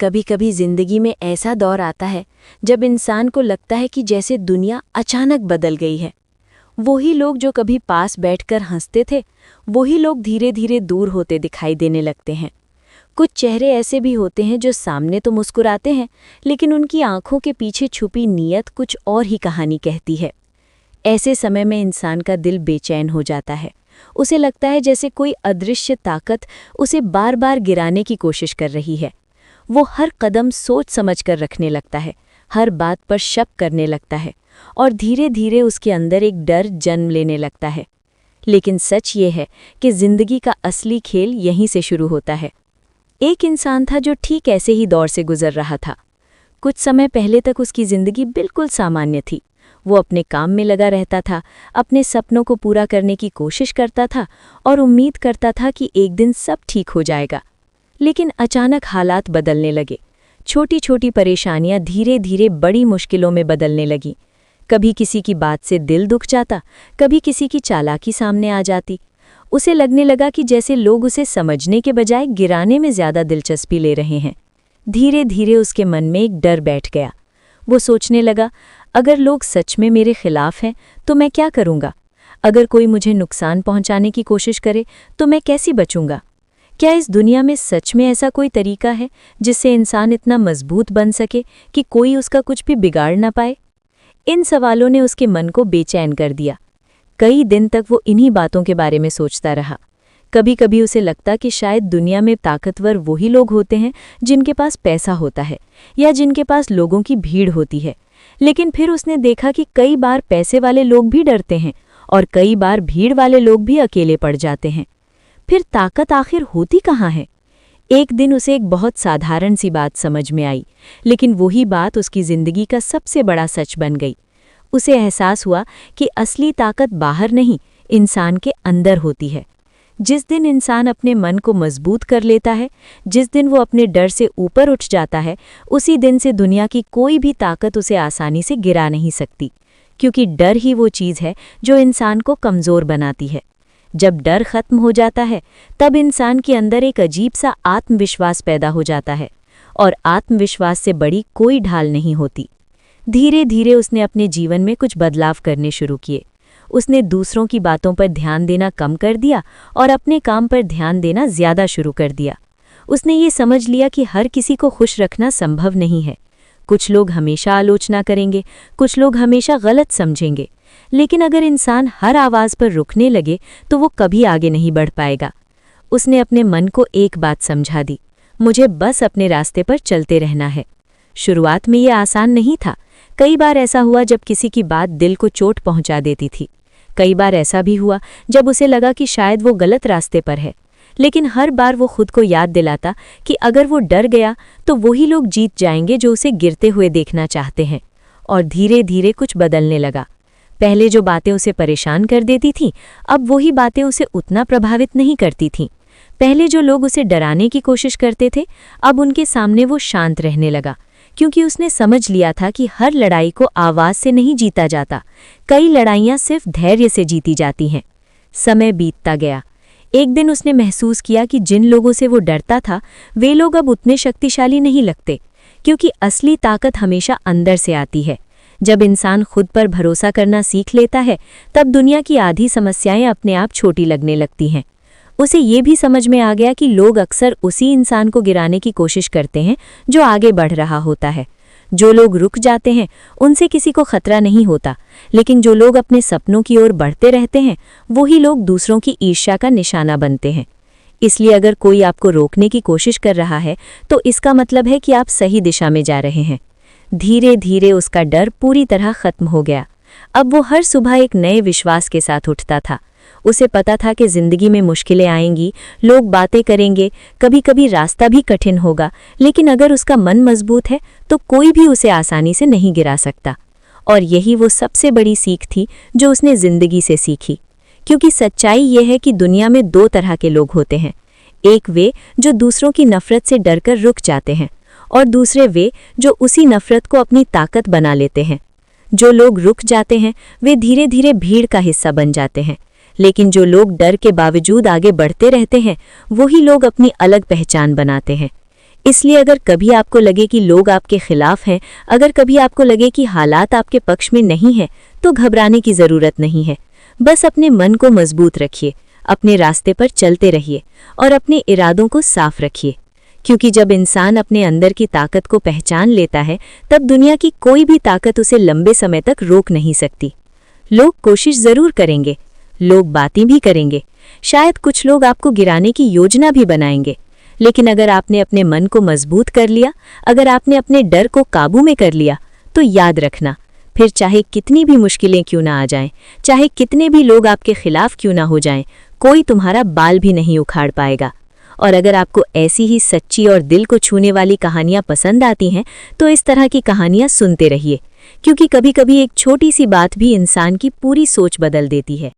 कभी कभी जिंदगी में ऐसा दौर आता है जब इंसान को लगता है कि जैसे दुनिया अचानक बदल गई है। वही लोग जो कभी पास बैठकर हंसते थे, वही लोग धीरे धीरे दूर होते दिखाई देने लगते हैं। कुछ चेहरे ऐसे भी होते हैं जो सामने तो मुस्कुराते हैं, लेकिन उनकी आंखों के पीछे छुपी नीयत कुछ और ही कहानी कहती है। ऐसे समय में इंसान का दिल बेचैन हो जाता है। उसे लगता है जैसे कोई अदृश्य ताकत उसे बार बार गिराने की कोशिश कर रही है। वो हर कदम सोच समझ कर रखने लगता है, हर बात पर शक करने लगता है और धीरे धीरे उसके अंदर एक डर जन्म लेने लगता है। लेकिन सच ये है कि जिंदगी का असली खेल यहीं से शुरू होता है। एक इंसान था जो ठीक ऐसे ही दौर से गुजर रहा था। कुछ समय पहले तक उसकी जिंदगी बिल्कुल सामान्य थी। वो अपने काम में लगा रहता था, अपने सपनों को पूरा करने की कोशिश करता था और उम्मीद करता था कि एक दिन सब ठीक हो जाएगा। लेकिन अचानक हालात बदलने लगे। छोटी छोटी परेशानियां धीरे धीरे बड़ी मुश्किलों में बदलने लगीं। कभी किसी की बात से दिल दुख जाता, कभी किसी की चालाकी सामने आ जाती। उसे लगने लगा कि जैसे लोग उसे समझने के बजाय गिराने में ज़्यादा दिलचस्पी ले रहे हैं। धीरे धीरे उसके मन में एक डर बैठ गया। वो सोचने लगा, अगर लोग सच में मेरे खिलाफ हैं तो मैं क्या करूँगा? अगर कोई मुझे नुकसान पहुँचाने की कोशिश करे तो मैं कैसे बचूँगा? क्या इस दुनिया में सच में ऐसा कोई तरीका है जिससे इंसान इतना मजबूत बन सके कि कोई उसका कुछ भी बिगाड़ ना पाए? इन सवालों ने उसके मन को बेचैन कर दिया। कई दिन तक वो इन्हीं बातों के बारे में सोचता रहा। कभी कभी उसे लगता कि शायद दुनिया में ताकतवर वही लोग होते हैं जिनके पास पैसा होता है या जिनके पास लोगों की भीड़ होती है। लेकिन फिर उसने देखा कि कई बार पैसे वाले लोग भी डरते हैं और कई बार भीड़ वाले लोग भी अकेले पड़ जाते हैं। फिर ताकत आखिर होती कहाँ है? एक दिन उसे एक बहुत साधारण सी बात समझ में आई, लेकिन वही बात उसकी जिंदगी का सबसे बड़ा सच बन गई। उसे एहसास हुआ कि असली ताकत बाहर नहीं, इंसान के अंदर होती है। जिस दिन इंसान अपने मन को मजबूत कर लेता है, जिस दिन वो अपने डर से ऊपर उठ जाता है, उसी दिन से दुनिया की कोई भी ताकत उसे आसानी से गिरा नहीं सकती। क्योंकि डर ही वो चीज़ है जो इंसान को कमज़ोर बनाती है। जब डर खत्म हो जाता है, तब इंसान के अंदर एक अजीब सा आत्मविश्वास पैदा हो जाता है, और आत्मविश्वास से बड़ी कोई ढाल नहीं होती। धीरे धीरे उसने अपने जीवन में कुछ बदलाव करने शुरू किए। उसने दूसरों की बातों पर ध्यान देना कम कर दिया और अपने काम पर ध्यान देना ज़्यादा शुरू कर दिया। उसने ये समझ लिया कि हर किसी को खुश रखना संभव नहीं है। कुछ लोग हमेशा आलोचना करेंगे, कुछ लोग हमेशा गलत समझेंगे, लेकिन अगर इंसान हर आवाज़ पर रुकने लगे तो वो कभी आगे नहीं बढ़ पाएगा। उसने अपने मन को एक बात समझा दी, मुझे बस अपने रास्ते पर चलते रहना है। शुरुआत में ये आसान नहीं था। कई बार ऐसा हुआ जब किसी की बात दिल को चोट पहुंचा देती थी। कई बार ऐसा भी हुआ जब उसे लगा कि शायद वो गलत रास्ते पर है। लेकिन हर बार वो खुद को याद दिलाता कि अगर वो डर गया तो वही लोग जीत जाएंगे जो उसे गिरते हुए देखना चाहते हैं। और धीरे धीरे कुछ बदलने लगा। पहले जो बातें उसे परेशान कर देती थीं, अब वही बातें उसे उतना प्रभावित नहीं करती थीं। पहले जो लोग उसे डराने की कोशिश करते थे, अब उनके सामने वो शांत रहने लगा, क्योंकि उसने समझ लिया था कि हर लड़ाई को आवाज़ से नहीं जीता जाता। कई लड़ाइयाँ सिर्फ धैर्य से जीती जाती हैं। समय बीतता गया। एक दिन उसने महसूस किया कि जिन लोगों से वो डरता था, वे लोग अब उतने शक्तिशाली नहीं लगते, क्योंकि असली ताकत हमेशा अंदर से आती है। जब इंसान खुद पर भरोसा करना सीख लेता है, तब दुनिया की आधी समस्याएं अपने आप छोटी लगने लगती हैं। उसे ये भी समझ में आ गया कि लोग अक्सर उसी इंसान को गिराने की कोशिश करते हैं जो आगे बढ़ रहा होता है। जो लोग रुक जाते हैं उनसे किसी को खतरा नहीं होता, लेकिन जो लोग अपने सपनों की ओर बढ़ते रहते हैं, वही लोग दूसरों की ईर्ष्या का निशाना बनते हैं। इसलिए अगर कोई आपको रोकने की कोशिश कर रहा है, तो इसका मतलब है कि आप सही दिशा में जा रहे हैं। धीरे धीरे उसका डर पूरी तरह खत्म हो गया। अब वो हर सुबह एक नए विश्वास के साथ उठता था। उसे पता था कि जिंदगी में मुश्किलें आएंगी, लोग बातें करेंगे, कभी कभी रास्ता भी कठिन होगा, लेकिन अगर उसका मन मजबूत है तो कोई भी उसे आसानी से नहीं गिरा सकता। और यही वो सबसे बड़ी सीख थी जो उसने जिंदगी से सीखी। क्योंकि सच्चाई ये है कि दुनिया में दो तरह के लोग होते हैं। एक वे जो दूसरों की नफरत से डरकर रुक जाते हैं, और दूसरे वे जो उसी नफरत को अपनी ताकत बना लेते हैं। जो लोग रुक जाते हैं वे धीरे धीरे भीड़ का हिस्सा बन जाते हैं, लेकिन जो लोग डर के बावजूद आगे बढ़ते रहते हैं, वही लोग अपनी अलग पहचान बनाते हैं। इसलिए अगर कभी आपको लगे कि लोग आपके खिलाफ हैं, अगर कभी आपको लगे कि हालात आपके पक्ष में नहीं है, तो घबराने की ज़रूरत नहीं है। बस अपने मन को मजबूत रखिए, अपने रास्ते पर चलते रहिए और अपने इरादों को साफ रखिए, क्योंकि जब इंसान अपने अंदर की ताकत को पहचान लेता है, तब दुनिया की कोई भी ताकत उसे लंबे समय तक रोक नहीं सकती। लोग कोशिश ज़रूर करेंगे, लोग बातें भी करेंगे, शायद कुछ लोग आपको गिराने की योजना भी बनाएंगे, लेकिन अगर आपने अपने मन को मजबूत कर लिया, अगर आपने अपने डर को काबू में कर लिया, तो याद रखना, फिर चाहे कितनी भी मुश्किलें क्यों ना आ जाएं, चाहे कितने भी लोग आपके खिलाफ क्यों ना हो जाएं, कोई तुम्हारा बाल भी नहीं उखाड़ पाएगा। और अगर आपको ऐसी ही सच्ची और दिल को छूने वाली कहानियां पसंद आती हैं, तो इस तरह की कहानियां सुनते रहिए, क्योंकि कभी-कभी एक छोटी सी बात भी इंसान की पूरी सोच बदल देती है।